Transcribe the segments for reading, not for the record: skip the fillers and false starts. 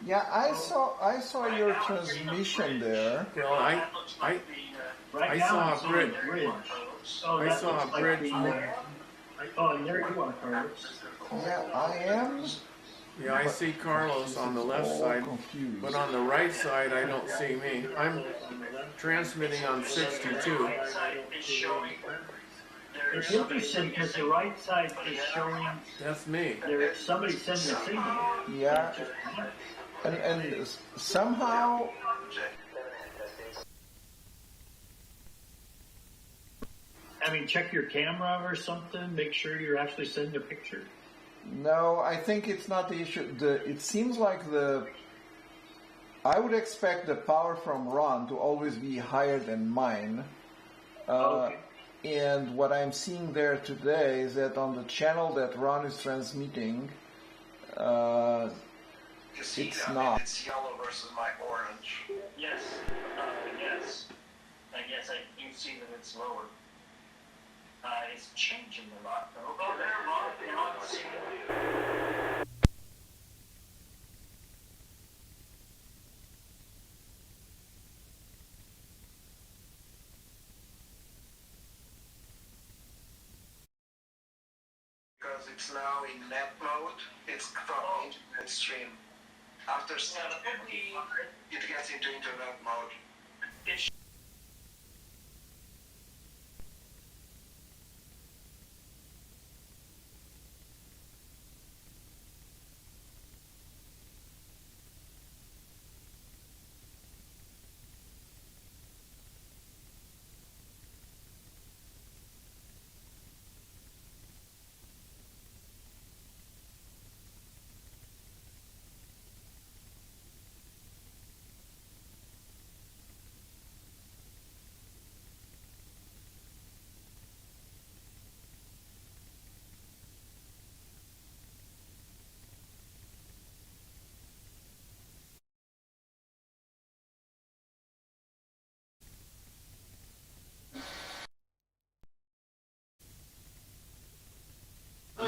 Yeah, I saw your transmission there. Well, I saw a bridge. I saw a bridge. Oh, there you are, Carlos. Yeah, I am. Yeah, I see Carlos on the left side, but on the right side I don't see me. I'm transmitting on 62. It's interesting because the right side is showing That's me. somebody sending a signal. Yeah, and somehow. I mean, check your camera or something. Make sure you're actually sending a picture. No, I think it's not the issue. It seems like I would expect the power from Ron to always be higher than mine. Okay. And what I'm seeing there today is that on the channel that Ron is transmitting, it's not. It's yellow versus my orange. Yes. Yes. I guess you see that it's lower. It's changing a lot, though. Oh, there, Mark. You're on the scene. Because it's now in net mode, it's from internet stream. After 750, it gets into internet mode.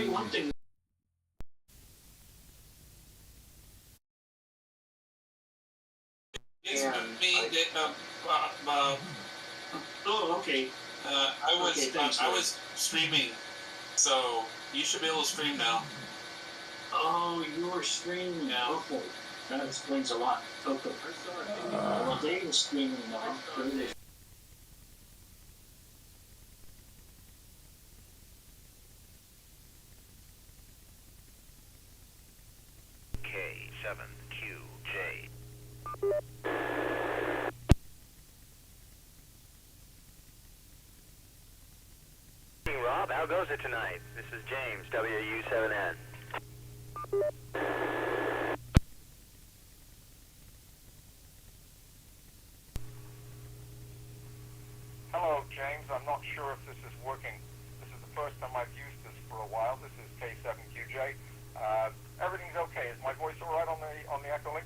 One thing. Oh, okay. I was streaming, so you should be able to stream now. Oh, you're streaming now. Okay. That explains a lot. Okay. Well, they were streaming now. K7QJ. Rob, how goes it tonight? This is James, WW7N. Hello, James. I'm not sure if this is working. This is the first time I've used this for a while. This is K7QJ. Everything's okay. Is my voice all right on the echo link?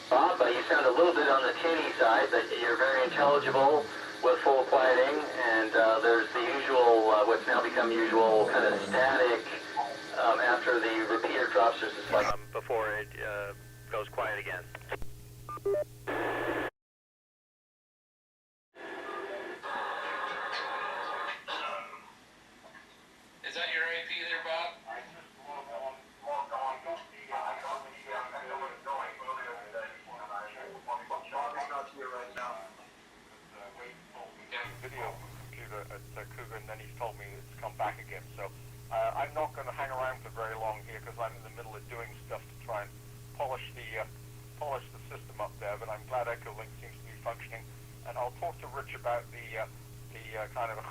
Bob, you sound a little bit on the tinny side, but you're very intelligible with full quieting, and there's the usual, what's now become usual, kind of static after the repeater drops. There's this like before it goes quiet again. Is that your AP there, Bob? Video computer at Cougar, and then he's told me it's come back again. So I'm not going to hang around for very long here because I'm in the middle of doing stuff to try and polish the system up there. But I'm glad EchoLink seems to be functioning, and I'll talk to Rich about the kind of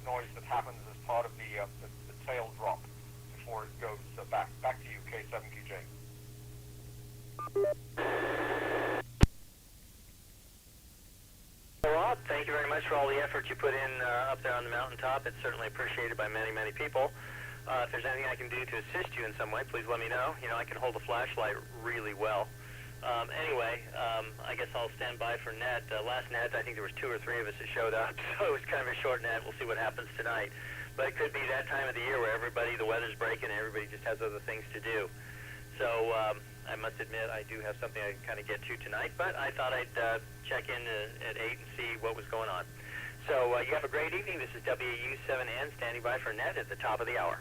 noise that happens as part of the tail drop before it goes back to you, K7QJ. Rob, thank you very much for all the effort you put in up there on the mountaintop. It's certainly appreciated by many, many people. If there's anything I can do to assist you in some way, please let me know. You know, I can hold a flashlight really well. Anyway, I guess I'll stand by for net. Last net, I think there was 2 or 3 of us that showed up, so it was kind of a short net. We'll see what happens tonight. but it could be that time of the year where the weather's breaking and everybody just has other things to do. So I must admit I do have something I can kind of get to tonight, but I thought I'd check in at 8 and see what was going on. So you have a great evening. This is WW7ATS standing by for net at the top of the hour.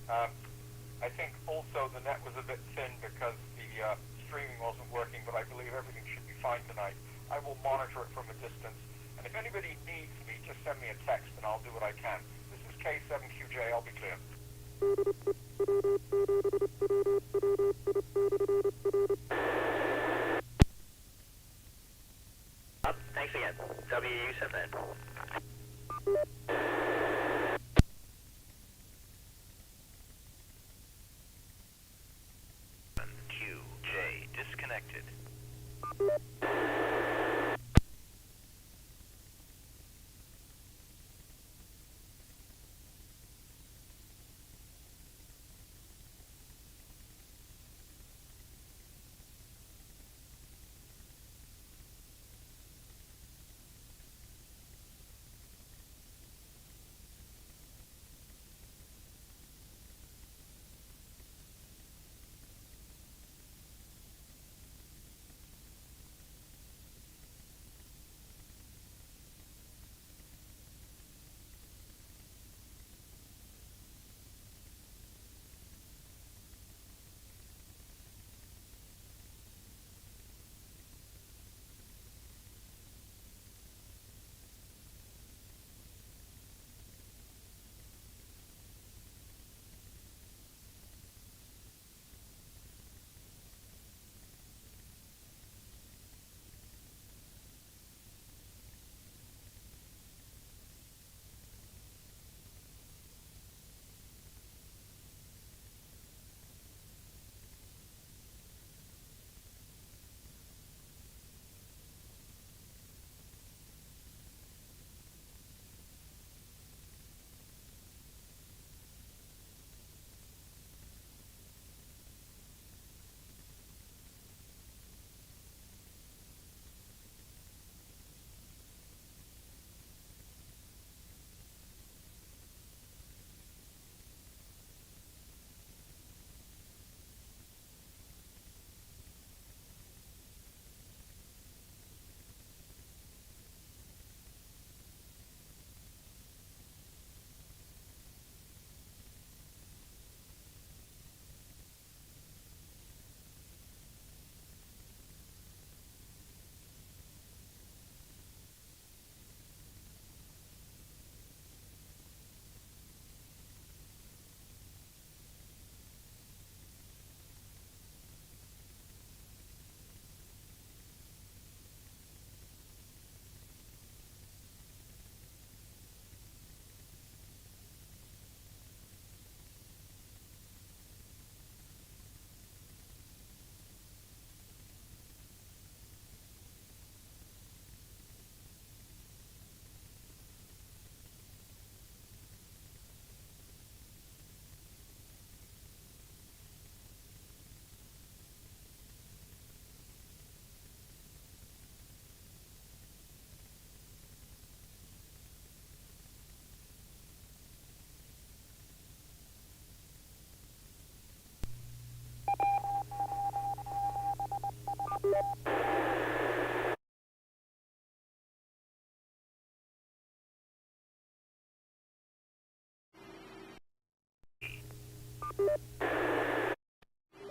I think also the net was a bit thin because the streaming wasn't working, but I believe everything should be fine tonight. I will monitor it from a distance, and if anybody needs me, just send me a text and I'll do what I can. This is K7QJ, I'll be clear. Thanks again. WU7. QJ disconnected.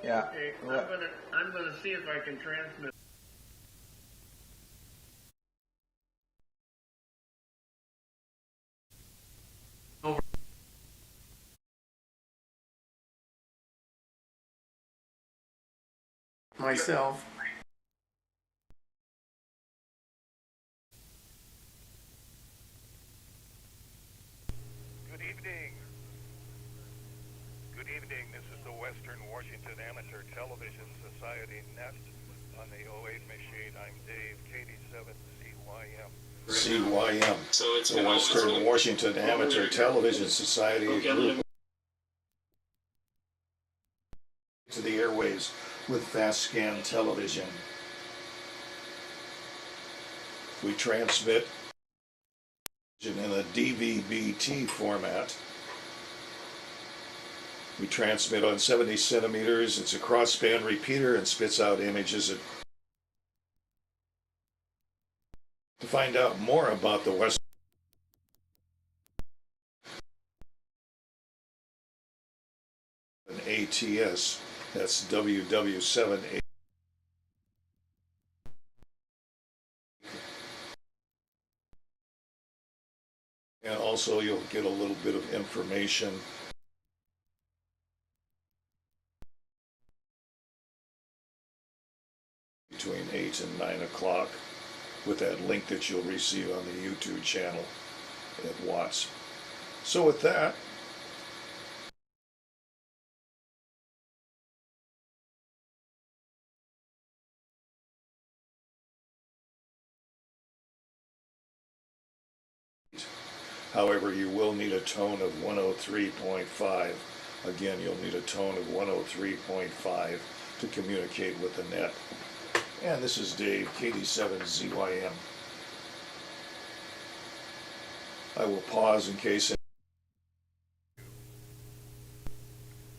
Yeah. Okay, I'm gonna see if I can transmit. Over myself. Good evening. Good evening. This is the Western Washington Amateur Television Society Nest on the 08 machine. I'm Dave, KD7CYM. CYM. So it's the Western Washington Amateur Television Society group to the airways with fast scan television. We transmit in a DVB-T format. We transmit on 70 centimeters. It's a crossband repeater and spits out images. To find out more about the Western ATS, that's WW7ATS. And also you'll get a little bit of information between 8 and 9 o'clock with that link that you'll receive on the YouTube channel at Watts. So with that, however, you will need a tone of 103.5. Again, you'll need a tone of 103.5 to communicate with the net. And this is Dave, KD7ZYM. I will pause in case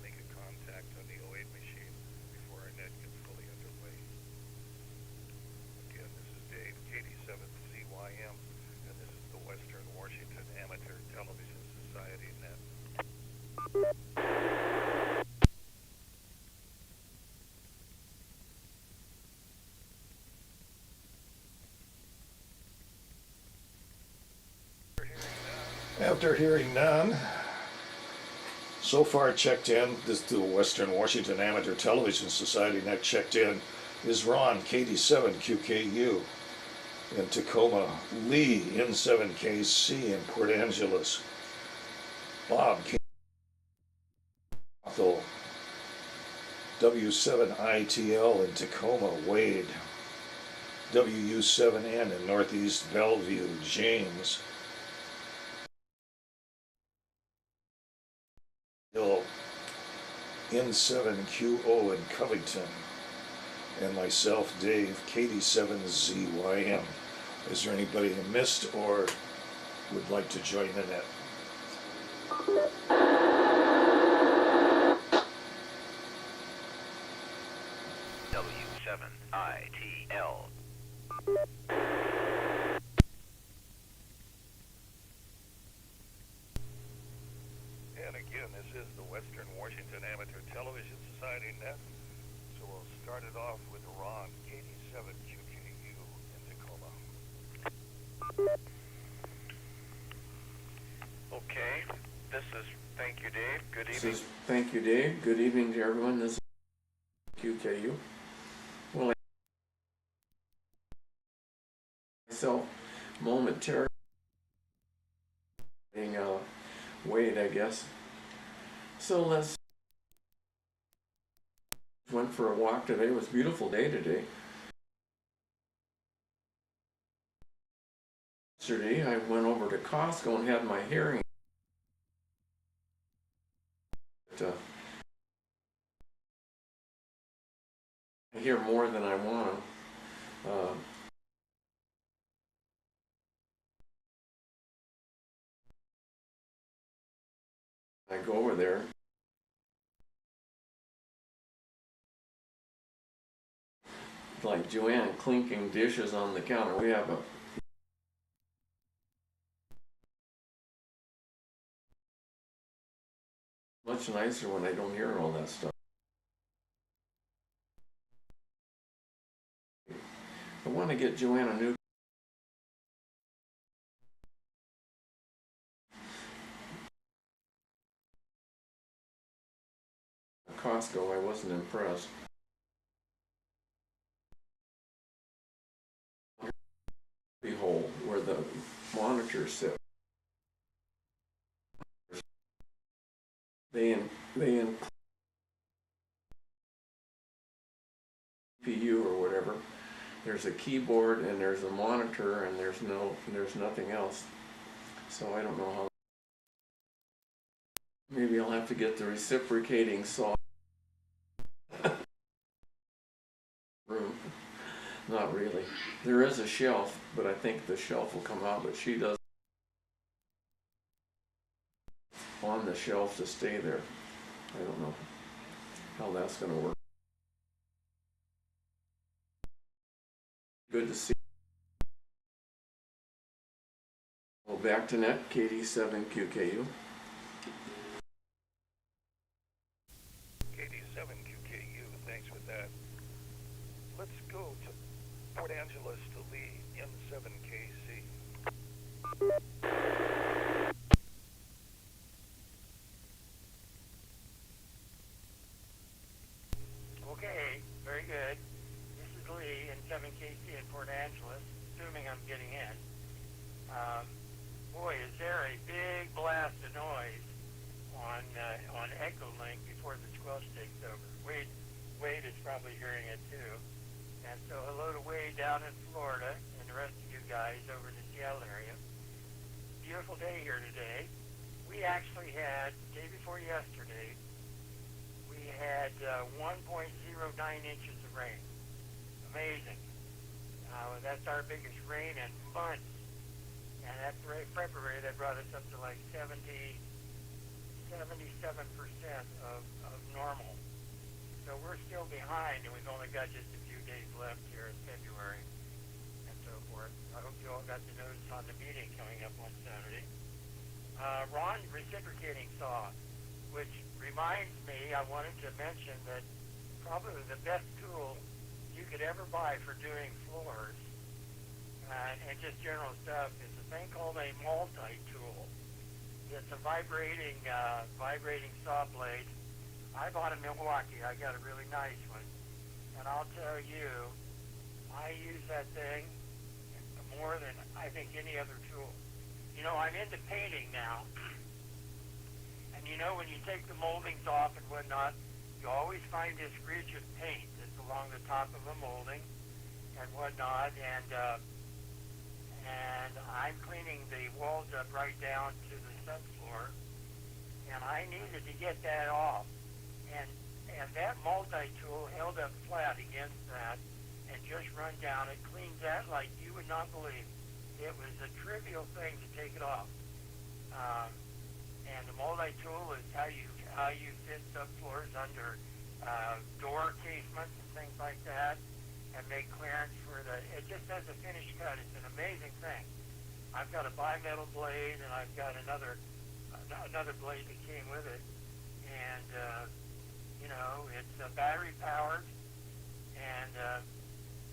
make a contact on the 08 machine before our net gets fully underway. Again, this is Dave, KD7ZYM, and this is the Western Washington Amateur Television Society net. after hearing none, so far checked in, this is the Western Washington Amateur Television Society net checked in is Ron, KD7QKU in Tacoma, Lee, N7KC in Port Angeles, Bob, W7ITL in Tacoma, Wade, WU7N in Northeast Bellevue, James, N7QO in Covington, and myself, Dave, KD7ZYM. Is there anybody I missed or would like to join the net? W7ITL. And again, this is the Western Washington Amateur Television Society net. So we'll start it off with Ron, KD7QKU in Tacoma. Okay, this is Thank You, Dave. Good This evening. is Thank You, Dave. Good evening to everyone. This is QKU. Well, myself momentarily Wade, I guess. So let's went for a walk today. It was a beautiful day today. Yesterday I went over to Costco and had my hearing. I hear more than I want to. I go over there. Like Joanne clinking dishes on the counter. We have a much nicer when I don't hear all that stuff. I want to get Joanne a new Costco. I wasn't impressed. Hole where the monitors sit. They include CPU or whatever. There's a keyboard and there's a monitor and there's nothing else. So I don't know how. Maybe I'll have to get the reciprocating saw. Room. Not really. There is a shelf, but I think the shelf will come out, but she does on the shelf to stay there. I don't know how that's going to work. Good to see. Well, back to net, KD7QKU. KD7QKU, thanks for that. Let's go to Port Angeles to Lee, N7KC. Okay, very good. This is Lee in 7KC in Port Angeles, assuming I'm getting in. Boy, is there a big blast of noise on Echolink before the squelch takes over. Wade is probably hearing it too. And so hello to Wade down in Florida and the rest of you guys over in the Seattle area. Beautiful day here today. We actually had, the day before yesterday, we had 1.09 inches of rain. Amazing. That's our biggest rain in months. And that's February, that brought us up to like 77% of normal. So we're still behind, and we've only got just a few days left here in February and so forth. I hope you all got the notice on the meeting coming up on Saturday. Ron reciprocating saw, which reminds me, I wanted to mention that probably the best tool you could ever buy for doing floors and just general stuff is a thing called a multi-tool. It's a vibrating saw blade. I bought in Milwaukee. I got a really nice one. And I'll tell you, I use that thing more than I think any other tool. You know, I'm into painting now. And you know, when you take the moldings off and whatnot, you always find this ridge of paint that's along the top of a molding and whatnot. And I'm cleaning the walls up right down to the subfloor. And I needed to get that off. And that multi-tool held up flat against that and just run down. It cleans that like you would not believe. It was a trivial thing to take it off. And the multi-tool is how you fit subfloors under door casements and things like that and make clearance for it just has a finished cut. It's an amazing thing. I've got a bimetal blade and I've got another blade that came with it. And, you know, it's battery powered, and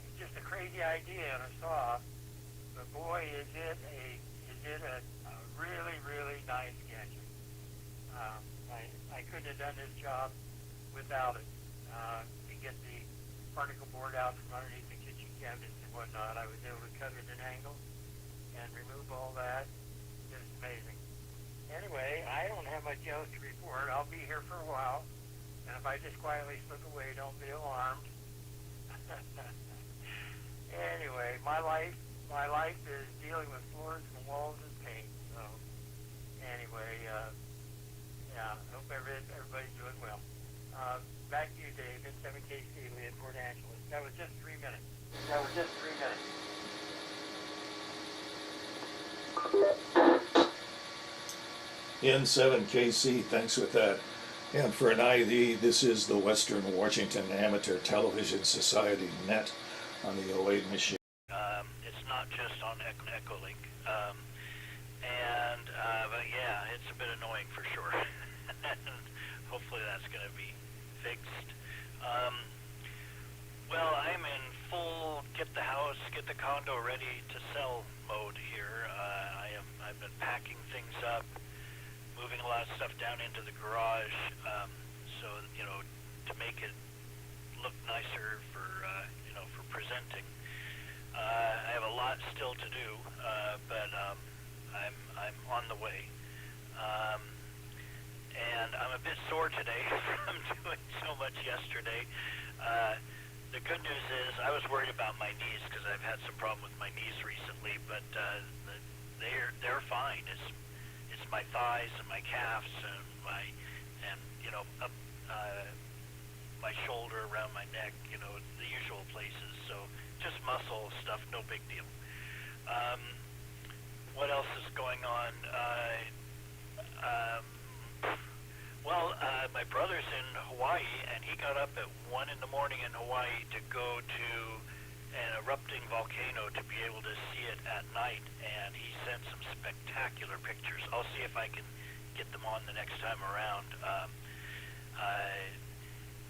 it's just a crazy idea on a saw. But boy, is it a really, really nice gadget. I couldn't have done this job without it. To get the particle board out from underneath the kitchen cabinets and whatnot, I was able to cut it at an angle and remove all that. It's amazing. Anyway, I don't have much else to report. I'll be here for a while. And if I just quietly slip away, don't be alarmed. Anyway, my life is dealing with floors and walls and paint. So, anyway, yeah, I hope everybody's doing well. Back to you, Dave, in 7KC in Port Angeles. That was just 3 minutes. N7KC, thanks with that. And for an ID, this is the Western Washington Amateur Television Society net on the 08 machine. It's not just on Echolink. But yeah, it's a bit annoying for sure. Hopefully that's going to be fixed. Well, I'm in full get the condo ready to sell mode here. I've been packing things up, moving a lot of stuff down into the garage, so you know, to make it look nicer for for presenting. I have a lot still to do, but I'm on the way, and I'm a bit sore today from doing so much yesterday. The good news is I was worried about my knees because I've had some problem with my knees recently, but they're fine. It's my thighs and my calves and my my shoulder, around my neck, the usual places. So just muscle stuff, no big deal. What else is going on? My brother's in Hawaii, and he got up at 1 in the morning in Hawaii to go to an erupting volcano to be able to see it at night, and he sent some spectacular pictures. I'll see if I can get them on the next time around.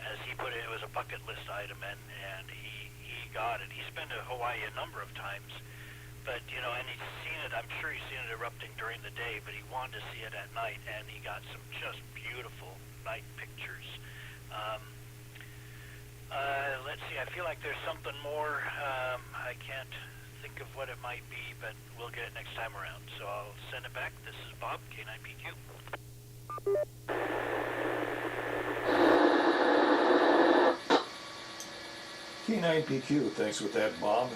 As he put it, it was a bucket list item, and he got it. He's been to Hawaii a number of times, but and he's seen it. I'm sure he's seen it erupting during the day, but he wanted to see it at night, and he got some just beautiful night pictures. Let's see. I feel like there's something more. I can't think of what it might be, but we'll get it next time around. So I'll send it back. This is Bob, K9PQ. K9PQ, thanks with that, Bob.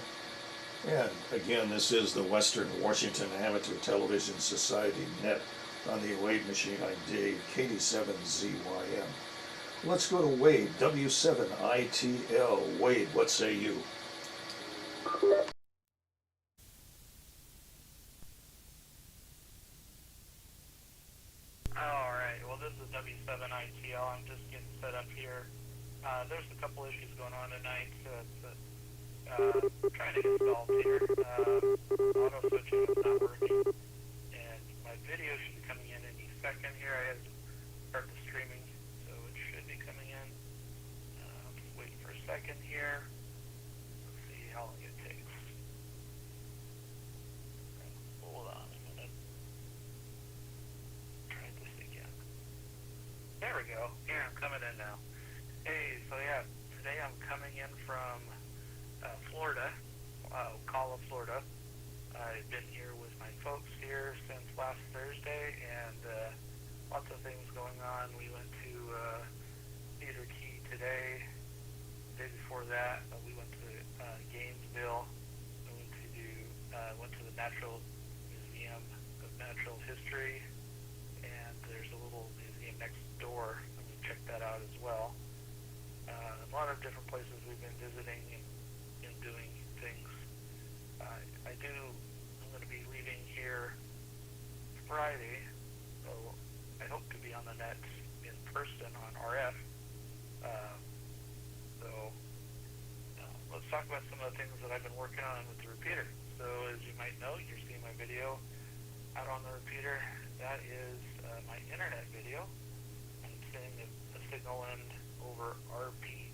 And again, this is the Western Washington Amateur Television Society net on the Wade machine. I'm Dave, KD7ZYM. Let's go to Wade, W7ITL. Wade, what say you? Alright, well this is W7ITL. I'm just getting set up here. There's a couple issues going on tonight. Trying to install here. Auto switching is not working. And my video should be coming in any second here. I had to start the streaming, so it should be coming in. Just waiting for a second here. Let's see how long it takes. Hold on a minute. Try this again. There we go. Here, I'm coming in now. Hey, so yeah, today I'm coming in from Florida, Ocala, Florida. I've been here with my folks here since last Thursday, and lots of things going on. We went to Cedar Key today. The day before that, we went to Gainesville. Went to the Natural Museum of Natural History, and there's a little museum next door. I'm going to check that out as well. A lot of different places we've been visiting and doing things. I'm going to be leaving here Friday, so I hope to be on the net in person on RF. Let's talk about some of the things that I've been working on with the repeater. So as you might know, you're seeing my video out on the repeater. That is my internet video. I'm sending a signal in over RPTM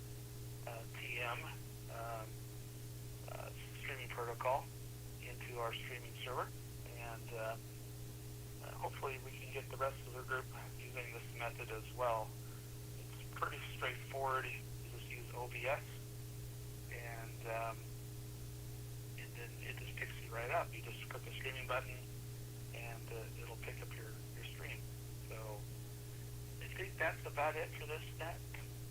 streaming protocol into our streaming server, and hopefully we can get the rest of the group using this method as well. It's pretty straightforward. You just use OBS, and then it just picks you right up. You just click the streaming button, and it'll pick up your stream. So I think that's about it for this net.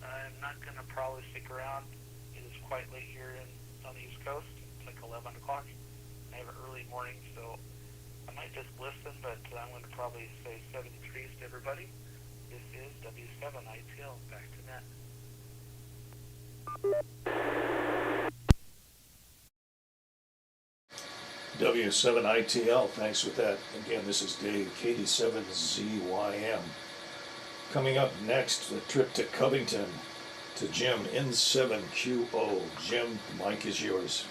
I'm not going to probably stick around. It is quite late here on the East Coast. It's like 11 o'clock. I have an early morning, so I might just listen, but I'm going to probably say 73s to everybody. This is W7ITL. Back to net. W7ITL, thanks with that. Again, this is Dave, KD7ZYM. Coming up next, a trip to Covington to Jim, N7QO. Jim, the mic is yours.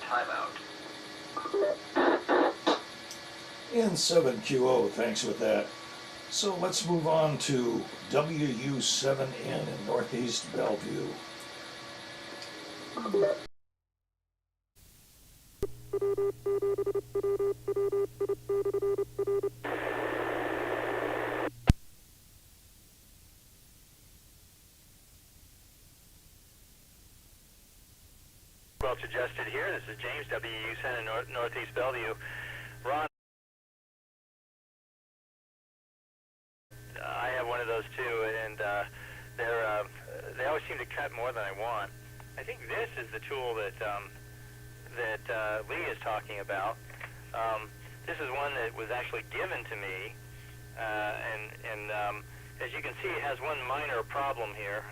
timeout. N7QO, thanks with that. So let's move on to WU7N in Northeast Bellevue. Well suggested here. This is James, WU7 in Northeast Bellevue. Ron, I have one of those too, and they always seem to cut more than I want. I think this is the tool that Lee is talking about. This is one that was actually given to me, and as you can see, it has one minor problem here.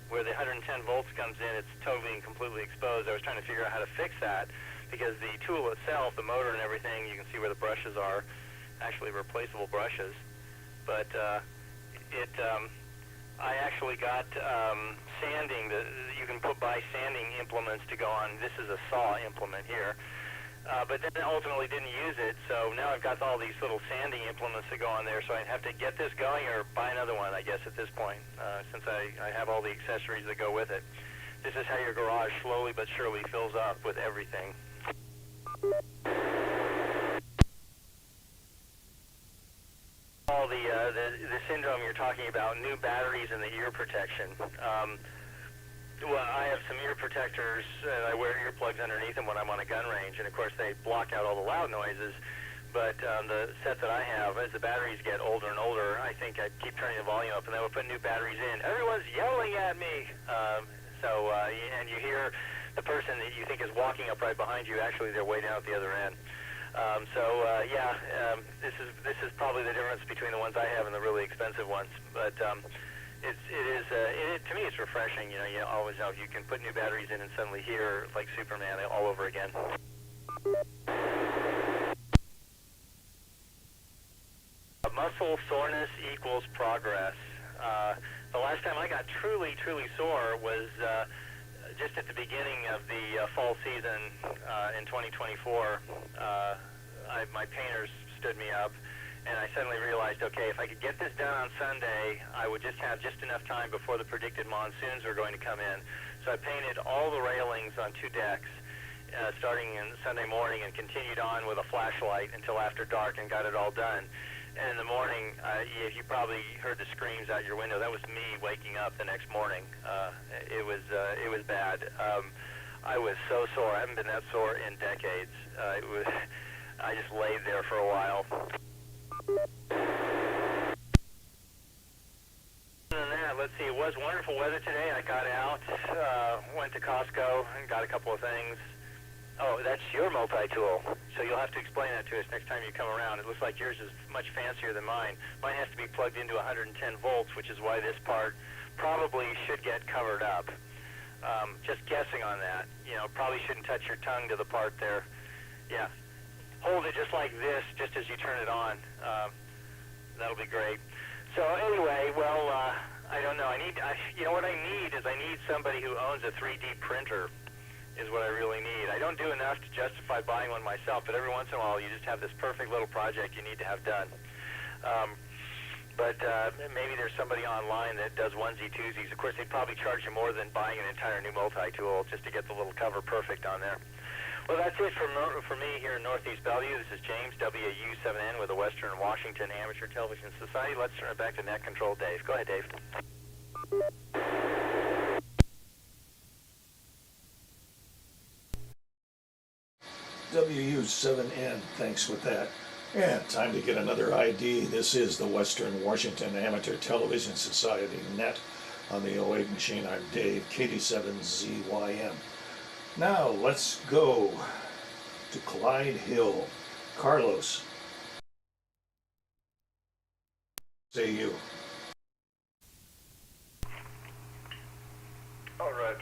Where the 110 volts comes in, it's totally and completely exposed. I was trying to figure out how to fix that because the tool itself, the motor and everything, you can see where the brushes are, actually replaceable brushes. But I actually got sanding. You can buy sanding implements to go on. This is a saw implement here. But then ultimately didn't use it, so now I've got all these little sanding implements that go on there, so I have to get this going or buy another one, I guess, at this point, since I have all the accessories that go with it. This is how your garage slowly but surely fills up with everything. All the syndrome you're talking about, new batteries and the ear protection. Well, I have some ear protectors, and I wear earplugs underneath them when I'm on a gun range, and of course they block out all the loud noises, but the set that I have, as the batteries get older and older, I think I keep turning the volume up, and then we'll put new batteries in. Everyone's yelling at me! And you hear the person that you think is walking up right behind you, actually they're way down at the other end. This is probably the difference between the ones I have and the really expensive ones, but to me it's refreshing. You know, you always know if you can put new batteries in and suddenly hear like Superman all over again. Muscle soreness equals progress. The last time I got truly sore was just at the beginning of the fall season in 2024. My painters stood me up, and I suddenly realized, okay, if I could get this done on Sunday, I would just have just enough time before the predicted monsoons were going to come in. So I painted all the railings on 2 decks, starting in Sunday morning, and continued on with a flashlight until after dark and got it all done. And in the morning, you probably heard the screams out your window. That was me waking up the next morning. It was bad. I was so sore. I haven't been that sore in decades. I just laid there for a while. Other than that, let's see. It was wonderful weather today. I got out, went to Costco, and got a couple of things. Oh, that's your multi-tool, so you'll have to explain that to us next time you come around. It looks like yours is much fancier than mine. Mine has to be plugged into 110 volts, which is why this part probably should get covered up. Just guessing on that. You know, probably shouldn't touch your tongue to the part there. Yeah. Hold it just like this, just as you turn it on. That'll be great. So anyway, well, I don't know. You know what I need is I need somebody who owns a 3D printer. Is what I really need. I don't do enough to justify buying one myself, but every once in a while you just have this perfect little project you need to have done. But maybe there's somebody online that does onesie-twosies. Of course, they'd probably charge you more than buying an entire new multi-tool just to get the little cover perfect on there. Well, that's it for me here in Northeast Bellevue. This is James, WU7N, with the Western Washington Amateur Television Society. Let's turn it back to Net Control Dave. Go ahead, Dave. WU7N, thanks with that. And time to get another ID. This is the Western Washington Amateur Television Society Net on the 08 machine. I'm Dave, KD7ZYM. Now let's go to Clyde Hill. Carlos. Say you. All right.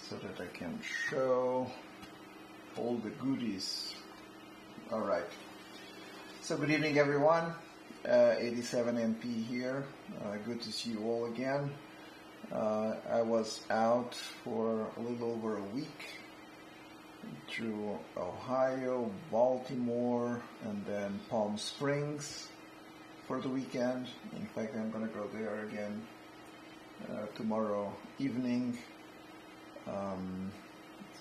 So that I can show all the goodies All right. So good evening, everyone. 87NP here. Good to see you all again. I was out for a little over a week through Ohio, Baltimore, and then Palm Springs for the weekend. In fact, I'm going to go there again tomorrow evening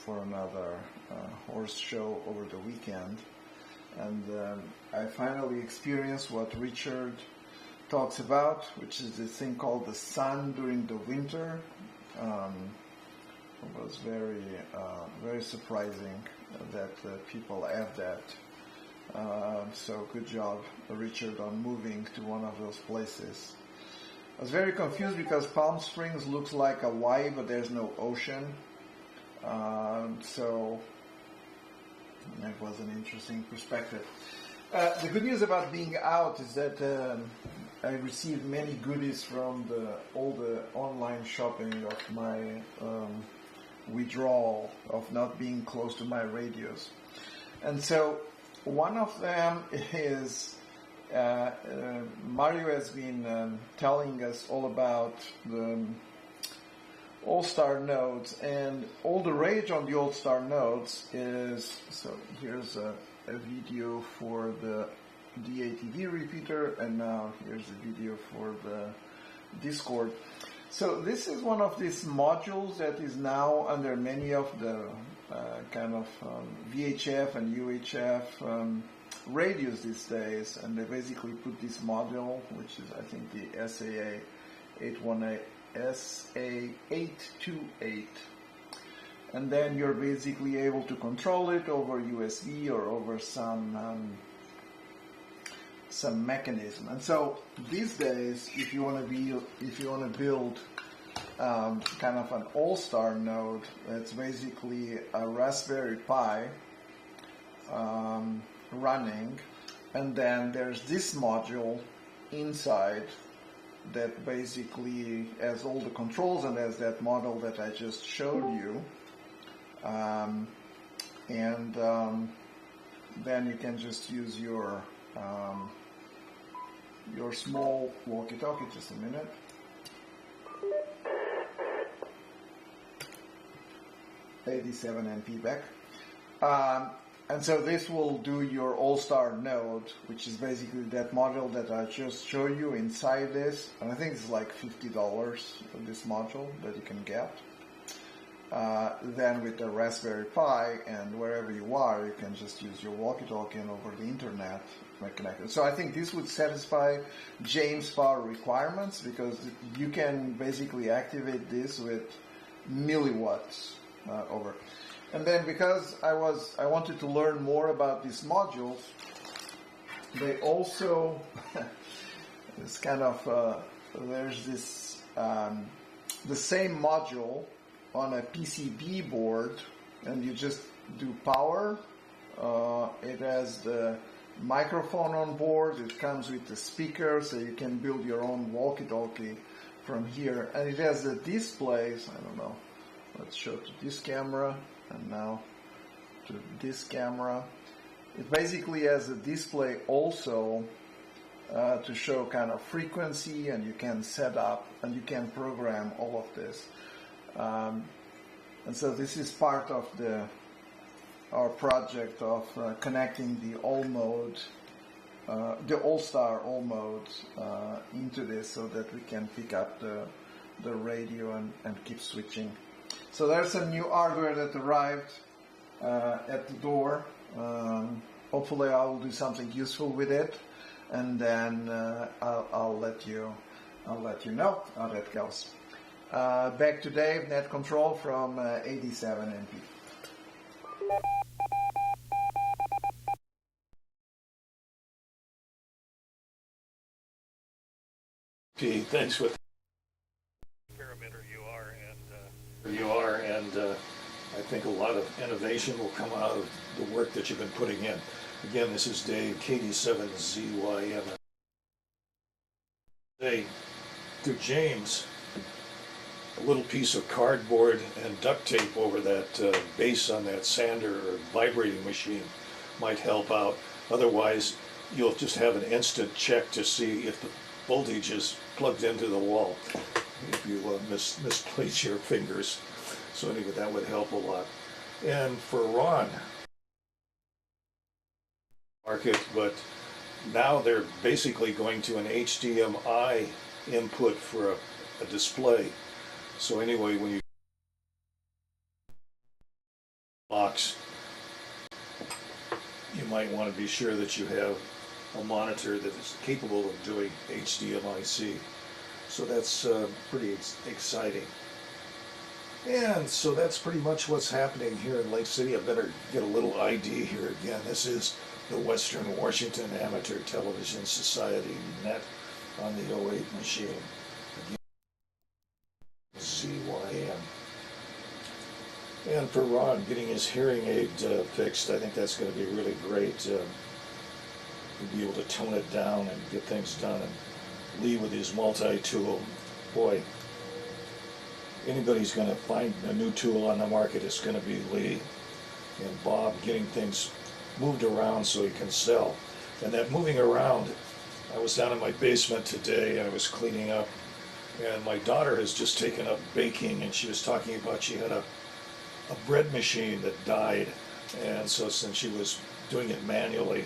for another horse show over the weekend. And I finally experienced what Richard talks about, which is this thing called the sun during the winter. It was very surprising that people have that. So good job, Richard, on moving to one of those places. I was very confused because Palm Springs looks like Hawaii, but there's no ocean. So it was an interesting perspective. The good news about being out is that I received many goodies from all the online shopping of my withdrawal of not being close to my radios. And so one of them is Mario has been telling us all about the All-Star nodes, and all the rage on the All-Star nodes is, so here's a video for the DATV repeater, and now here's a video for the Discord. So this is one of these modules that is now under many of the kind of VHF and UHF radios these days, and they basically put this module, which is I think the SA828, and then you're basically able to control it over USB or over some mechanism. And so these days, if you want to build kind of an all-star node, that's basically a Raspberry Pi running, and then there's this module inside that basically has all the controls and has that model that I just showed you, and then you can just use your small walkie-talkie. Just a minute. (87NP) back. And so this will do your all-star node, which is basically that module that I just showed you inside this. And I think it's like $50 for this module that you can get. Then with the Raspberry Pi and wherever you are, you can just use your walkie-talkie and over the internet connect. So I think this would satisfy James' power requirements, because you can basically activate this with milliwatts over. And then because I wanted to learn more about these modules, they also it's kind of there's this the same module on a PCB board, and you just do power. It has the microphone on board. It comes with the speaker, so you can build your own walkie-talkie from here. And it has the displays. I don't know. Let's show to this camera. And now to this camera. It basically has a display also to show kind of frequency, and you can set up and you can program all of this. And so this is part of our project of connecting the all-mode, the all-star all-mode into this, so that we can pick up the radio and keep switching. So there's some new hardware that arrived at the door. Hopefully I will do something useful with it, and then I'll let you know how that goes. Back to Dave, net control from 87NP. Pete, thanks for Experimenter you are, and I think a lot of innovation will come out of the work that you've been putting in. Again, this is Dave, KD7ZYM. Say to James, a little piece of cardboard and duct tape over that base on that sander or vibrating machine might help out. Otherwise, you'll just have an instant check to see if the voltage is plugged into the wall if you misplace your fingers. So anyway, that would help a lot. And for Ron, market, but now they're basically going to an HDMI input for a display. So anyway, when you box, you might want to be sure that you have a monitor that is capable of doing HDMI-C. So that's pretty exciting. And so that's pretty much what's happening here in Lake City. I better get a little ID here again. This is the Western Washington Amateur Television Society net on the 08 machine. Again, ZYM. And for Ron, getting his hearing aid fixed, I think that's going to be really great. He'll be able to tone it down and get things done. And Lee with his multi-tool, boy, anybody's going to find a new tool on the market, it's going to be Lee. And Bob getting things moved around so he can sell. And that moving around, I was down in my basement today and I was cleaning up, and my daughter has just taken up baking, and she was talking about she had a bread machine that died, and so since she was doing it manually,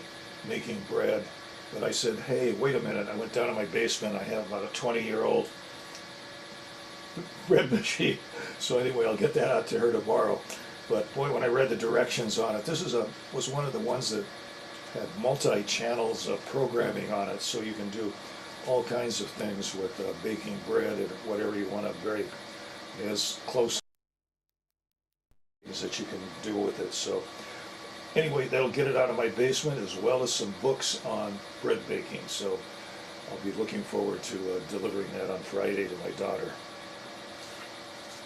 making bread, but I said, hey, wait a minute, I went down to my basement, I have about a 20-year-old bread machine, so anyway, I'll get that out to her tomorrow. But boy, when I read the directions on it, this was one of the ones that had multi-channels of programming on it, so you can do all kinds of things with baking bread and whatever you want to bake, as close that you can do with it. So anyway, that'll get it out of my basement, as well as some books on bread baking. So I'll be looking forward to delivering that on Friday to my daughter.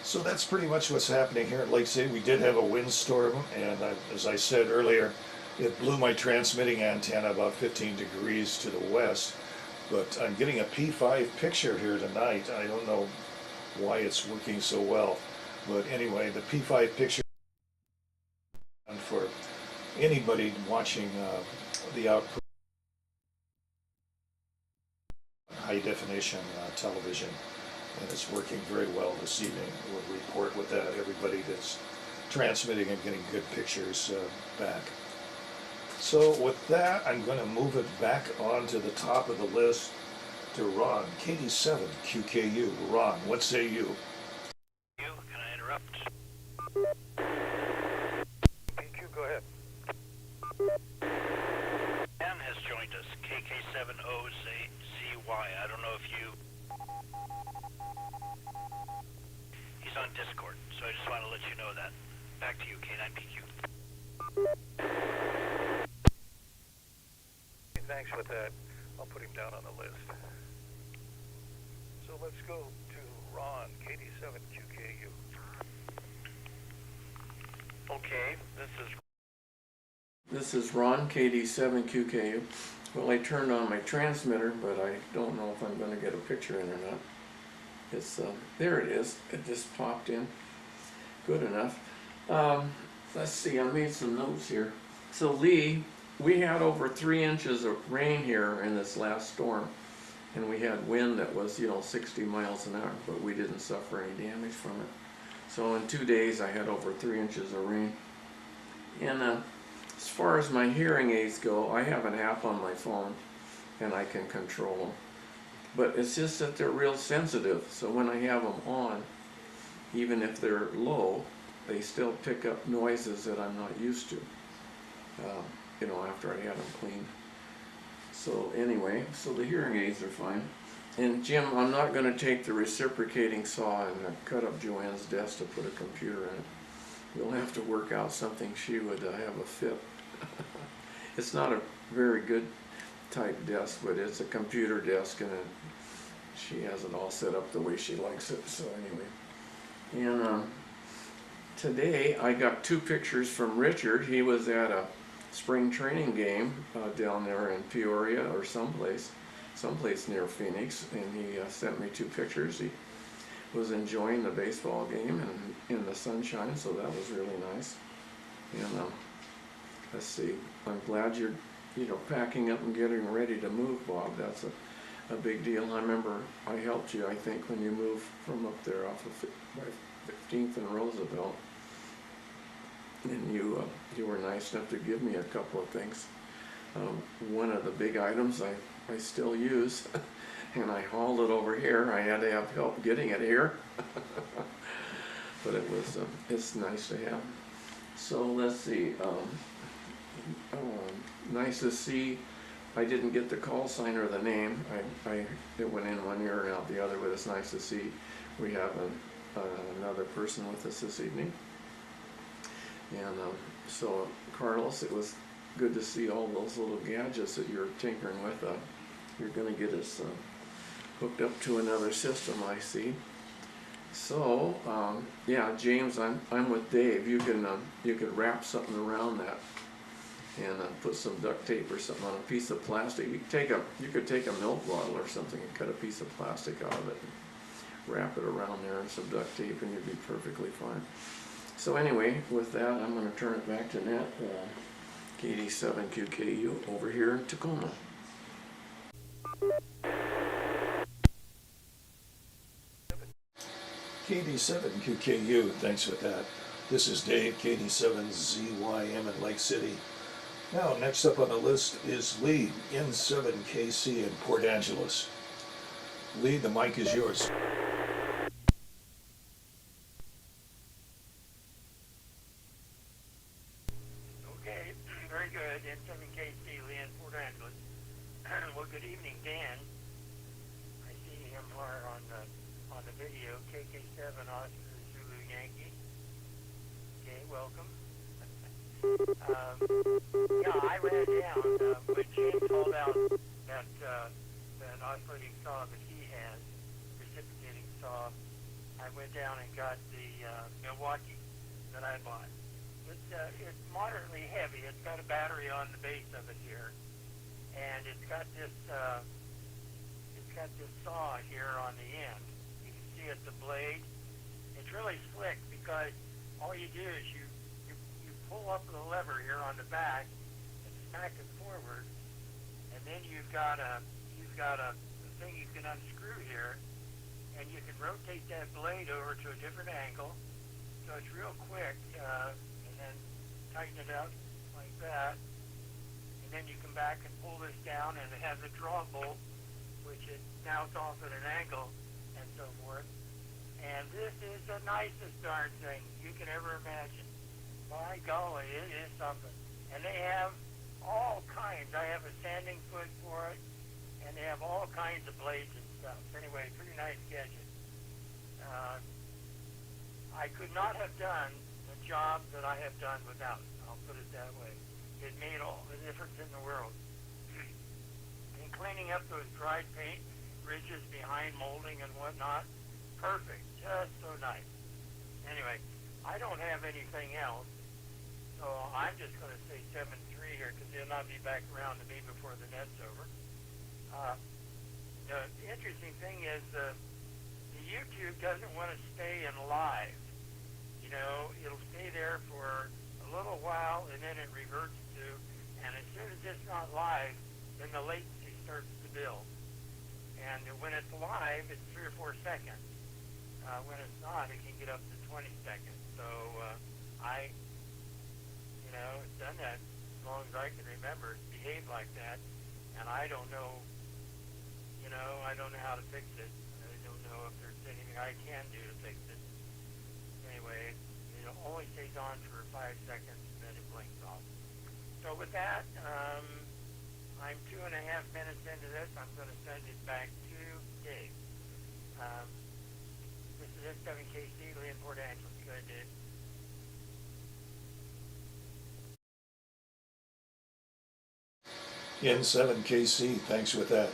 So that's pretty much what's happening here at Lake City. We did have a windstorm, and as I said earlier, it blew my transmitting antenna about 15 degrees to the west. But I'm getting a P5 picture here tonight. I don't know why it's working so well. But anyway, the P5 picture, and for anybody watching the output high definition television, and it's working very well this evening. We'll report with that, everybody that's transmitting and getting good pictures back. So with that, I'm going to move it back onto the top of the list to Ron, KD7QKU. Ron, what say you? Can I interrupt? PQ, go ahead. Dan has joined us, KK7OZY. I don't know if you... He's on Discord, so I just want to let you know that. Back to you, K9PQ. Thanks with that. I'll put him down on the list. So let's go to Ron, KD7QKU. Okay, This is Ron, KD7QKU. Well, I turned on my transmitter, but I don't know if I'm going to get a picture in or not. It's there it is. It just popped in. Good enough. Let's see, I made some notes here. So Lee, we had over 3 inches of rain here in this last storm, and we had wind that was, 60 miles an hour, but we didn't suffer any damage from it. So in 2 days I had over 3 inches of rain. And as far as my hearing aids go, I have an app on my phone and I can control them. But it's just that they're real sensitive, so when I have them on, even if they're low, they still pick up noises that I'm not used to, after I had them cleaned. So anyway, so the hearing aids are fine. And Jim, I'm not going to take the reciprocating saw and cut up Joanne's desk to put a computer in it. We'll have to work out something she would have a fit. It's not a very good type desk, but it's a computer desk, and she has it all set up the way she likes it. So anyway, and today I got 2 pictures from Richard. He was at a spring training game down there in Peoria or someplace near Phoenix, and he sent me 2 pictures. He was enjoying the baseball game and in the sunshine, so that was really nice. And let's see. I'm glad you're, packing up and getting ready to move, Bob. That's a big deal. I remember I helped you, I think, when you moved from up there off of 15th and Roosevelt. And you were nice enough to give me a couple of things. One of the big items I still use, and I hauled it over here. I had to have help getting it here. But it's nice to have. So let's see, nice to see. I didn't get the call sign or the name. It went in one ear and out the other, but it's nice to see we have another person with us this evening. And so Carlos, it was good to see all those little gadgets that you're tinkering with. You're going to get us hooked up to another system, I see. So yeah, James, I'm with Dave. You could wrap something around that and put some duct tape or something on a piece of plastic. You could take a milk bottle or something and cut a piece of plastic out of it and wrap it around there and some duct tape, and you'd be perfectly fine. So anyway, with that, I'm going to turn it back to Nat. KD7QKU over here in Tacoma. KD7QKU, thanks for that. This is Dave, KD7ZYM in Lake City. Now, next up on the list is Lee, N7KC in Port Angeles. Lee, the mic is yours. Okay, very good. N7KC, Lee in Port Angeles. Well, good evening, Dan. I see him here on the video. KK7 Oscar Zulu Yankee. Okay, welcome. Yeah, I ran down when James called out that oscillating saw that he has, reciprocating saw. I went down and got the Milwaukee that I bought. It's moderately heavy. It's got a battery on the base of it here, and it's got this saw here on the end. You can see it's a blade. It's really slick because all you do is you pull up the lever here on the back and smack it forward, and then you've got a thing you can unscrew here, and you can rotate that blade over to a different angle, so it's real quick, and then tighten it up like that, and then you come back and pull this down, and it has a draw bolt, which it now it's off at an angle, and so forth. And this is the nicest darn thing you can ever imagine. My golly, it is something. And they have all kinds. I have a sanding foot for it, and they have all kinds of blades and stuff. Anyway, pretty nice gadget. I could not have done the job that I have done without it. I'll put it that way. It made all the difference in the world. And cleaning up those dried paint ridges behind molding and whatnot, perfect. Just so nice. Anyway, I don't have anything else, so I'm just going to say 7-3 here because he'll not be back around to me before the net's over. The interesting thing is the YouTube doesn't want to stay in live. It'll stay there for a little while and then it reverts to, and as soon as it's not live, then the latency starts to build. And when it's live, it's 3 or 4 seconds. When it's not, it can get up to 20 seconds. So it's done that as long as I can remember. It's behaved like that, and I don't know. I don't know how to fix it. I don't know if there's anything I can do to fix it. Anyway, it only stays on for 5 seconds, and then it blinks off. So with that, I'm 2.5 minutes into this. I'm going to send it back to Dave. This is N7KC, Lee in Port Angeles. Go ahead, Dave. N7KC, thanks with that.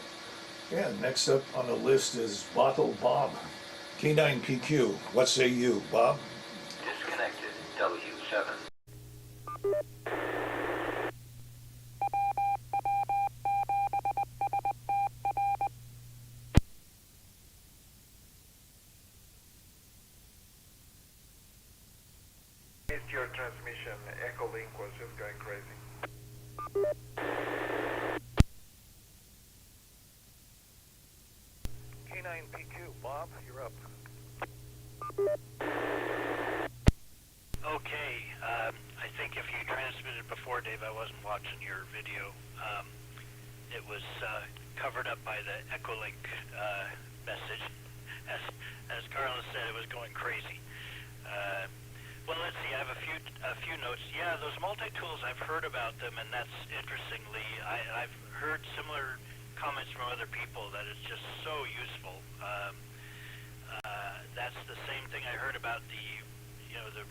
And next up on the list is Bottle Bob, K9PQ. What say you, Bob? Disconnected, W7. pure transmission. Echo link was just going crazy. K9PQ, Bob, you're up. Okay, I think if you transmitted before, Dave, I wasn't watching your video. It was covered up by the Echolink message. As Carlos said, it was going crazy. Well, let's see. I have a few notes. Yeah, those multi-tools, I've heard about them, and that's interestingly, I've heard similar comments from other people that it's just so useful. That's the same thing I heard about the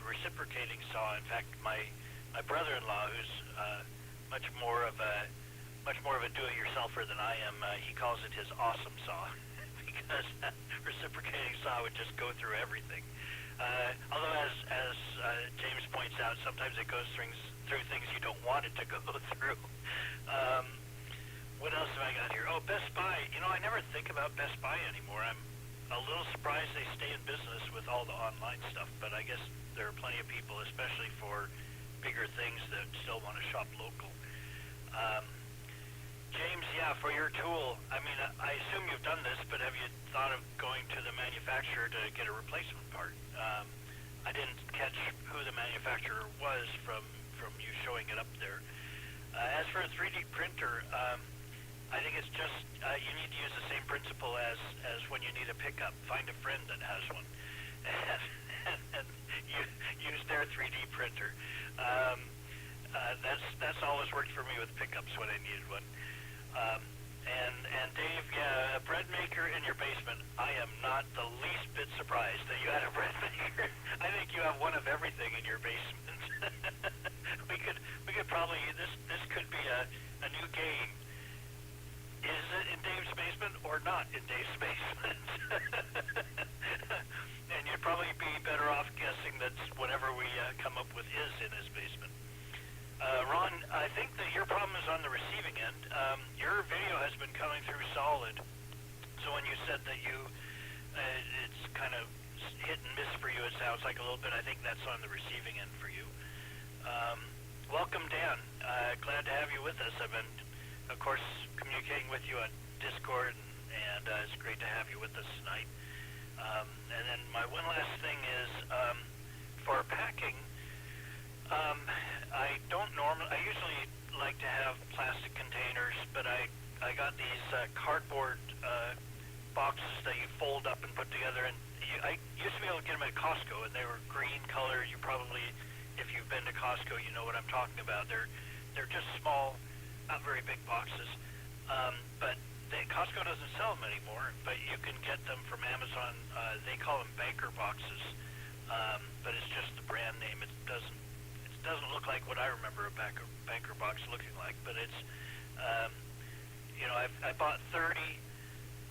reciprocating saw. In fact, my brother-in-law, who's much more of a do-it-yourselfer than I am, he calls it his awesome saw because that reciprocating saw would just go through everything. Although, as James points out, sometimes it goes through things you don't want it to go through. What else have I got here? Oh, Best Buy. I never think about Best Buy anymore. I'm a little surprised they stay in business with all the online stuff, but I guess there are plenty of people, especially for bigger things, that still want to shop local. James, yeah, for your tool, I mean, I assume you've done this, but have you thought of going to the manufacturer to get a replacement part? I didn't catch who the manufacturer was from you showing it up there. As for a 3D printer, I think it's just, you need to use the same principle as when you need a pickup. Find a friend that has one and use their 3D printer. That's always worked for me with pickups when I needed one. And Dave, yeah, a bread maker in your basement. I am not the least bit surprised that you had a bread maker. I think you have one of everything in your basement. we could probably, this could be a new game. Is it in Dave's basement or not in Dave's basement? And you'd probably be better off guessing that whatever we come up with is in his basement. Ron, I think that your problem is on the receiving end. Your video has been coming through solid. So when you said that it's kind of hit and miss for you, it sounds like a little bit. I think that's on the receiving end for you. Welcome, Dan. Glad to have you with us. I've been, of course, communicating with you on Discord, and it's great to have you with us tonight. And then my one last thing is, for packing, I usually like to have plastic containers, but I got these cardboard boxes that you fold up and put together, and I used to be able to get them at Costco, and they were green color. You probably, if you've been to Costco, you know what I'm talking about. They're just small, not very big boxes, but Costco doesn't sell them anymore, but you can get them from Amazon. They call them banker boxes, but it's just the brand name. It doesn't look like what I remember a banker box looking like, but it's, I bought 30,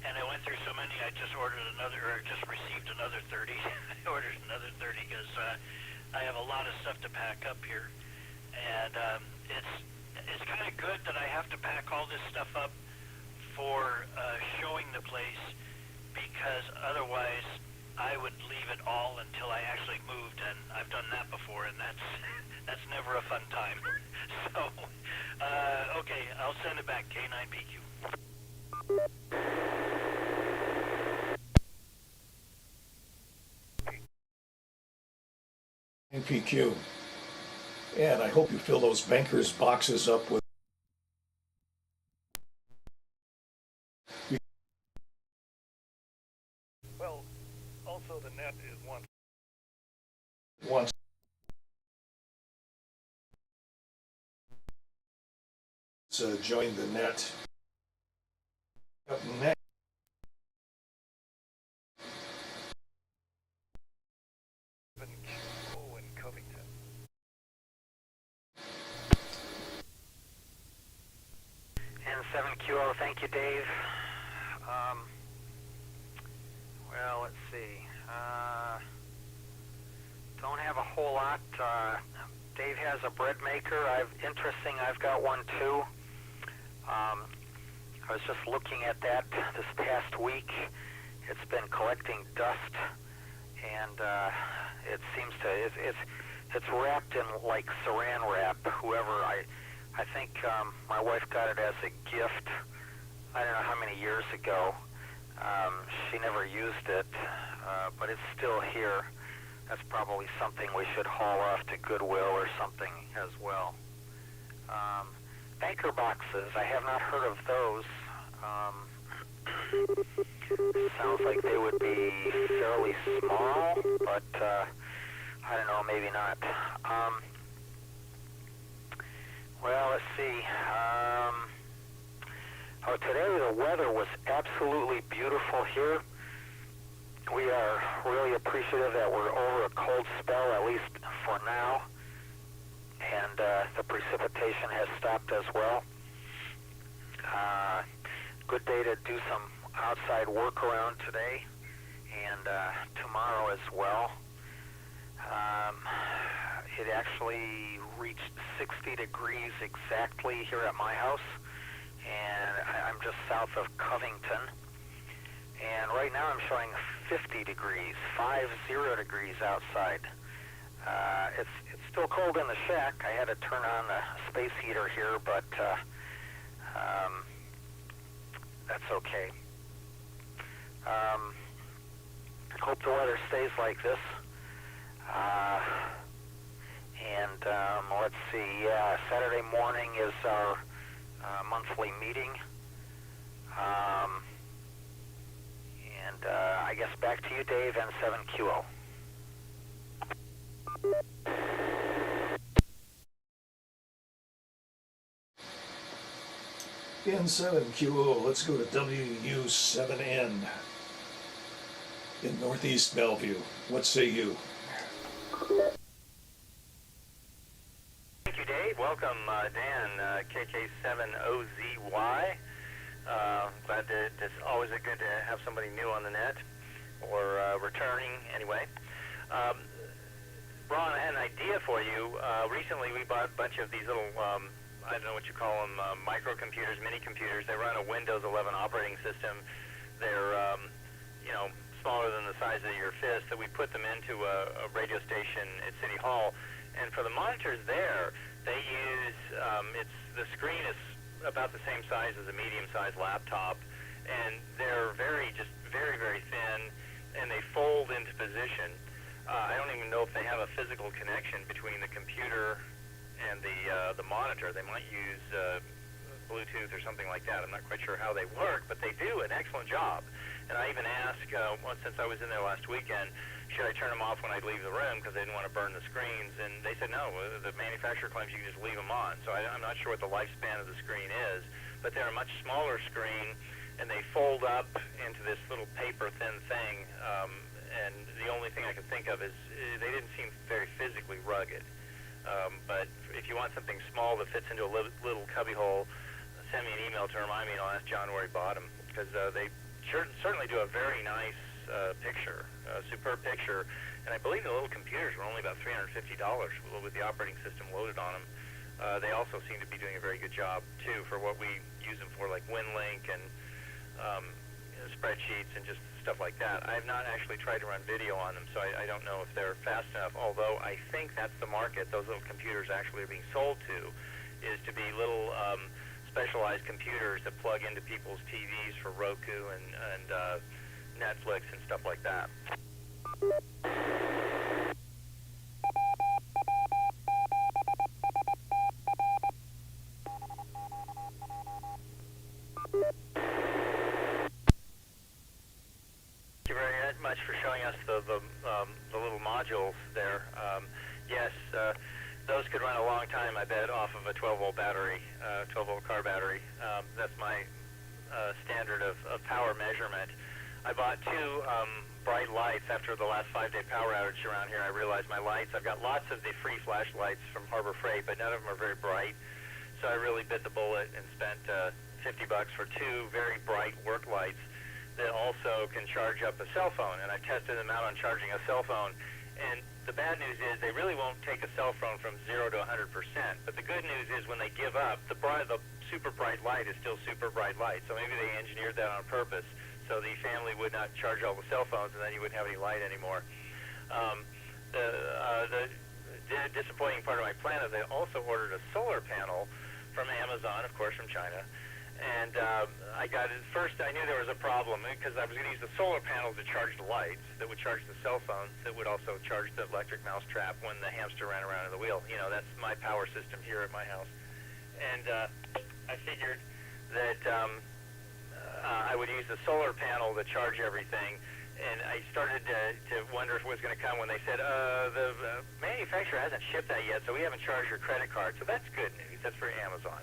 and I went through so many, I just received another 30. I ordered another 30 because I have a lot of stuff to pack up here, and it's kind of good that I have to pack all this stuff up for showing the place, because otherwise I would leave it all until I actually moved, and I've done that before, and that's never a fun time. So, okay, I'll send it back, K9PQ. NPQ. And I hope you fill those bankers boxes up with Well, also the net is once. Join the net. Up next. In Covington. N7QO, thank you, Dave. Well, let's see. Don't have a whole lot. Dave has a bread maker. I've got one too. I was just looking at that this past week. It's been collecting dust, and it seems to. it's wrapped in like saran wrap. I think my wife got it as a gift. I don't know how many years ago. She never used it, but it's still here. That's probably something we should haul off to Goodwill or something as well. Banker boxes, I have not heard of those. Sounds like they would be fairly small, but I don't know, maybe not. Well, let's see. Today the weather was absolutely beautiful here. We are really appreciative that we're over a cold spell, at least for now, and the precipitation has stopped as well. Good day to do some outside work around today, and tomorrow as well. It actually reached 60 degrees exactly here at my house, and I'm just south of Covington. And right now I'm showing 50 degrees, 50 degrees outside. It's still cold in the shack. I had to turn on the space heater here, but that's okay. Hope the weather stays like this. And let's see, Saturday morning is our monthly meeting. And I guess back to you, Dave, N7QO. N7QO, let's go to WU7N in Northeast Bellevue. What say you? Thank you, Dave. Welcome, Dan, KK7OZY. Glad that it's always good to have somebody new on the net, or returning anyway. Ron, I had an idea for you. Recently we bought a bunch of these little, I don't know what you call them, microcomputers, mini computers. They run a Windows 11 operating system. They're, smaller than the size of your fist, that we put them into a radio station at City Hall. And for the monitors there, they use, the screen is about the same size as a medium-sized laptop, and they're very, very thin, and they fold into position. I don't even know if they have a physical connection between the computer and the monitor. They might use Bluetooth or something like that. I'm not quite sure how they work, but they do an excellent job. And I even asked, once since I was in there last weekend, should I turn them off when I leave the room because they didn't want to burn the screens, and they said no, the manufacturer claims you can just leave them on. So I'm not sure what the lifespan of the screen is, but they're a much smaller screen, and they fold up into this little paper-thin thing, and the only thing I can think of is they didn't seem very physically rugged. But if you want something small that fits into a little cubbyhole, send me an email to remind me, and I'll ask John where he bought them, because they certainly do a very nice picture, superb picture, and I believe the little computers were only about $350 with the operating system loaded on them. They also seem to be doing a very good job, too, for what we use them for, like WinLink and spreadsheets and just stuff like that. I have not actually tried to run video on them, so I don't know if they're fast enough, although I think that's the market those little computers actually are being sold to, is to be little specialized computers that plug into people's TVs for Roku and Netflix and stuff like that. Thank you very much for showing us the little modules there. Yes, those could run a long time, I bet, off of a 12-volt battery, 12-volt car battery. That's my standard of power measurement. I bought two bright lights after the last 5-day power outage around here. I realized my lights, I've got lots of the free flashlights from Harbor Freight, but none of them are very bright. So I really bit the bullet and spent $50 for two very bright work lights that also can charge up a cell phone. And I tested them out on charging a cell phone. And the bad news is they really won't take a cell phone from 0 to 100%. But the good news is when they give up, the super bright light is still super bright light. So maybe they engineered that on purpose so the family would not charge all the cell phones, and then you wouldn't have any light anymore. The disappointing part of my plan is I also ordered a solar panel from Amazon, of course, from China. And I got it first. I knew there was a problem because I was going to use the solar panel to charge the lights that would charge the cell phones, that would also charge the electric mouse trap when the hamster ran around in the wheel. You know, that's my power system here at my house. And I figured that I would use the solar panel to charge everything. And I started to wonder if it was going to come when they said, the manufacturer hasn't shipped that yet, so we haven't charged your credit card. So that's good news. That's for Amazon.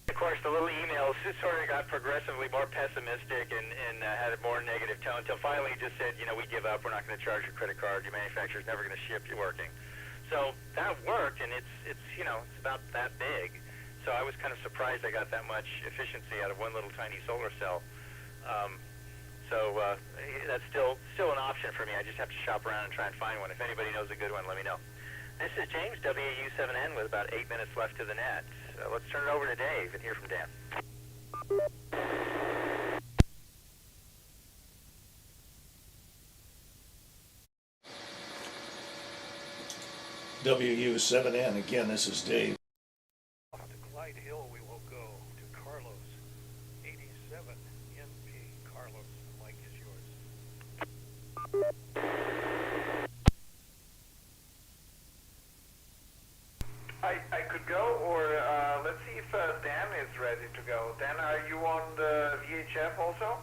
Of course, the little emails just sort of got progressively more pessimistic and had a more negative tone until finally just said, you know, we give up. We're not going to charge your credit card. Your manufacturer's never going to ship you working. So that worked, and it's you know, it's about that big. So I was kind of surprised I got that much efficiency out of one little tiny solar cell. That's still an option for me. I just have to shop around and try and find one. If anybody knows a good one, let me know. This is James, WW7N, with about 8 minutes left to the net. Let's turn it over to Dave and hear from Dan. WU7N, again, this is Dave. To Clyde Hill, we will go to Carlos, 87 NP. Carlos, the mic is yours. I could go, or let's see if Dan is ready to go. Dan, are you on the VHF also?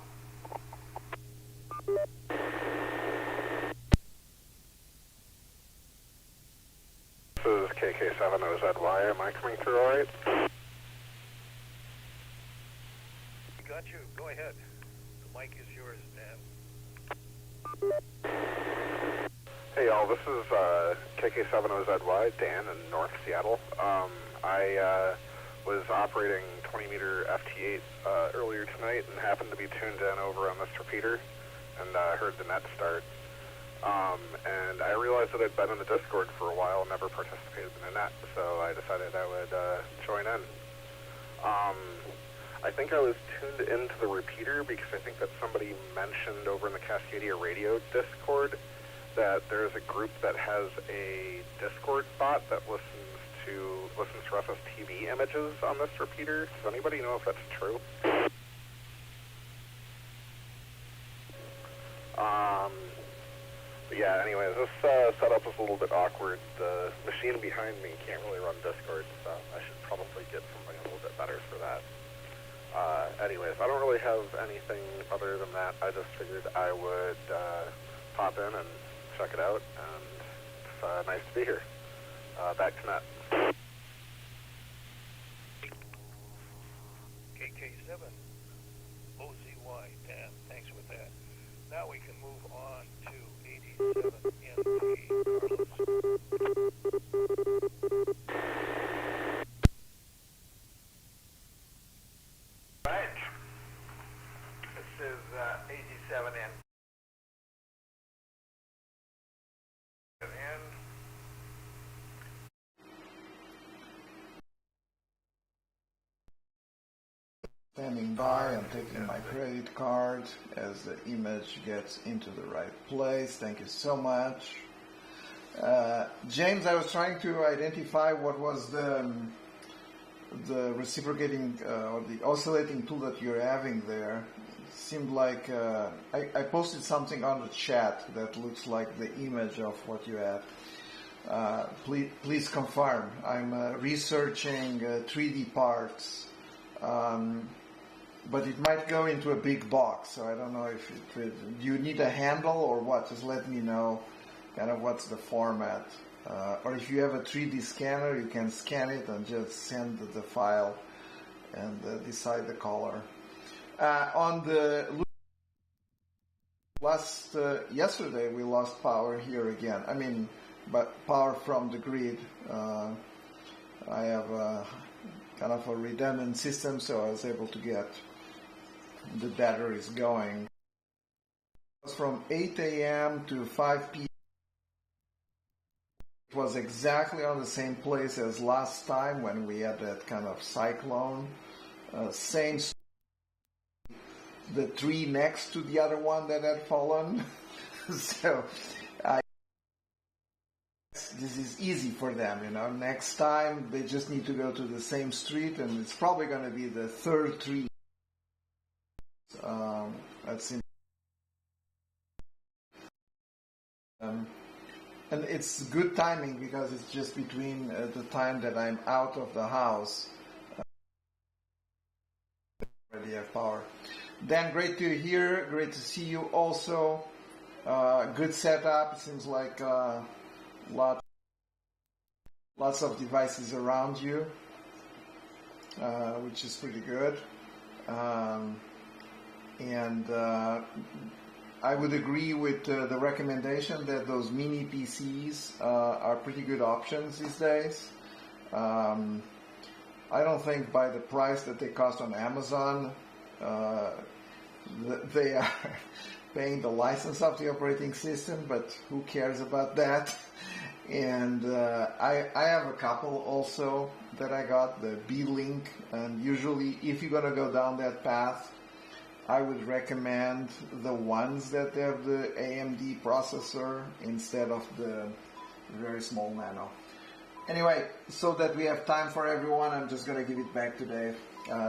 This is KK7OZY. Am I coming through all right? We got you. Go ahead. The mic is yours, Dan. Hey y'all, this is KK7OZY, Dan in North Seattle. I was operating 20-meter FT8 earlier tonight and happened to be tuned in over on this repeater and heard the net start. And I realized that I'd been in the Discord for a while and never participated in the net, so I decided I would join in. I think I was tuned into the repeater because I think that somebody mentioned over in the Cascadia Radio Discord that there's a group that has a Discord bot that listens to us as TV images on this repeater. Does anybody know if that's true? But yeah, anyways, this setup is a little bit awkward. The machine behind me can't really run Discord, so I should probably get something a little bit better for that. Anyways, I don't really have anything other than that. I just figured I would pop in and check it out, and it's nice to be here. Back to net. KK7 OZY, Dan, thanks with that. Now we can move on to 87 NP. Carlos. Right. This is 87 NP. Standing by and taking my credit card as the image gets into the right place. Thank you so much. James, I was trying to identify what was the reciprocating or the oscillating tool that you're having there. It seemed like I posted something on the chat that looks like the image of what you had. Please confirm. I'm researching 3D parts. But it might go into a big box, so I don't know if do you need a handle or what? Just let me know kind of what's the format. Or if you have a 3D scanner, you can scan it and just send the file and decide the color. On the yesterday we lost power here again. I mean, but power from the grid. I have kind of a redundant system, so I was able to get the batteries going. It was from 8 a.m. to 5 p.m. It was exactly on the same place as last time when we had that kind of cyclone. Same the tree next to the other one that had fallen. So this is easy for them, you know. Next time they just need to go to the same street, and it's probably going to be the third tree. That's in. And it's good timing because it's just between the time that I'm out of the house. Already have power. Dan, great to hear. Great to see you also. Good setup. It seems like lots of devices around you, which is pretty good. I would agree with the recommendation that those mini PCs are pretty good options these days. I don't think by the price that they cost on Amazon, they are paying the license of the operating system, but who cares about that? And I have a couple also that I got, the B-Link, and usually if you're going to go down that path, I would recommend the ones that have the AMD processor instead of the very small Nano. Anyway, so that we have time for everyone, I'm just going to give it back to Dave.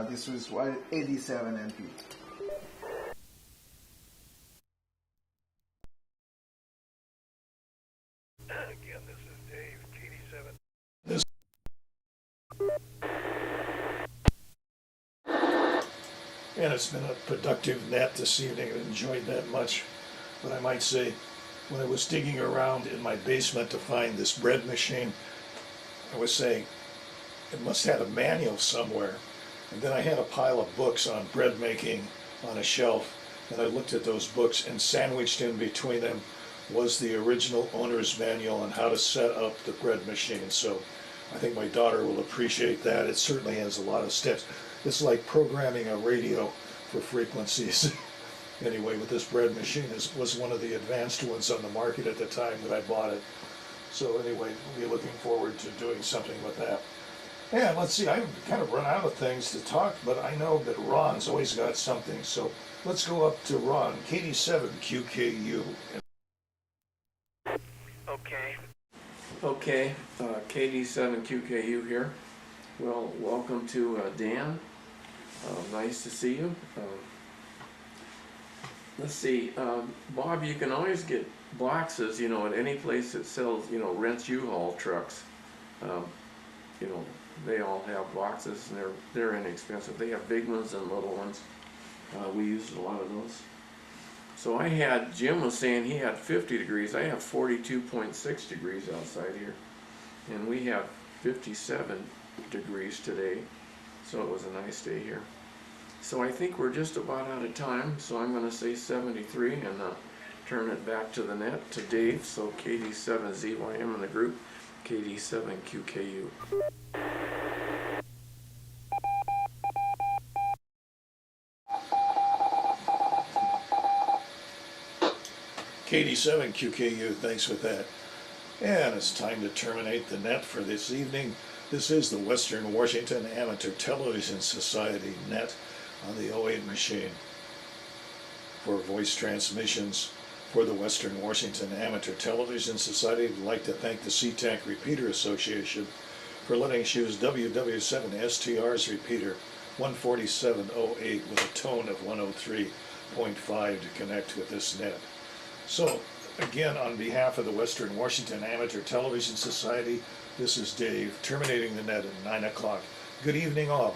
This was WW7NP. Again, this is Dave, KD7. And it's been a productive net this evening. I enjoyed that much. But I might say, when I was digging around in my basement to find this bread machine, I was saying, it must have a manual somewhere. And then I had a pile of books on bread making on a shelf, and I looked at those books, and sandwiched in between them was the original owner's manual on how to set up the bread machine. So I think my daughter will appreciate that. It certainly has a lot of steps. It's like programming a radio for frequencies. Anyway, with this bread machine, was one of the advanced ones on the market at the time that I bought it. So anyway, we'll be looking forward to doing something with that. And let's see, I've kind of run out of things to talk, but I know that Ron's always got something. So let's go up to Ron, KD7QKU. Okay, KD7QKU here. Well, welcome to Dan. Nice to see you. Let's see, Bob, you can always get boxes, you know, at any place that sells, you know, rents U-Haul trucks. You know, they all have boxes, and they're inexpensive. They have big ones and little ones. We use a lot of those. So Jim was saying he had 50 degrees. I have 42.6 degrees outside here. And we have 57 degrees today. So it was a nice day here. So I think we're just about out of time. So I'm going to say 73 and turn it back to the net to Dave. So KD7ZYM in the group, KD7QKU. KD7QKU, thanks for that. And it's time to terminate the net for this evening. This is the Western Washington Amateur Television Society net on the 08 machine. For voice transmissions for the Western Washington Amateur Television Society, I'd like to thank the SeaTac Repeater Association for letting us use WW7STR's repeater 14708 with a tone of 103.5 to connect with this net. So, again, on behalf of the Western Washington Amateur Television Society, this is Dave, terminating the net at 9 o'clock. Good evening, all.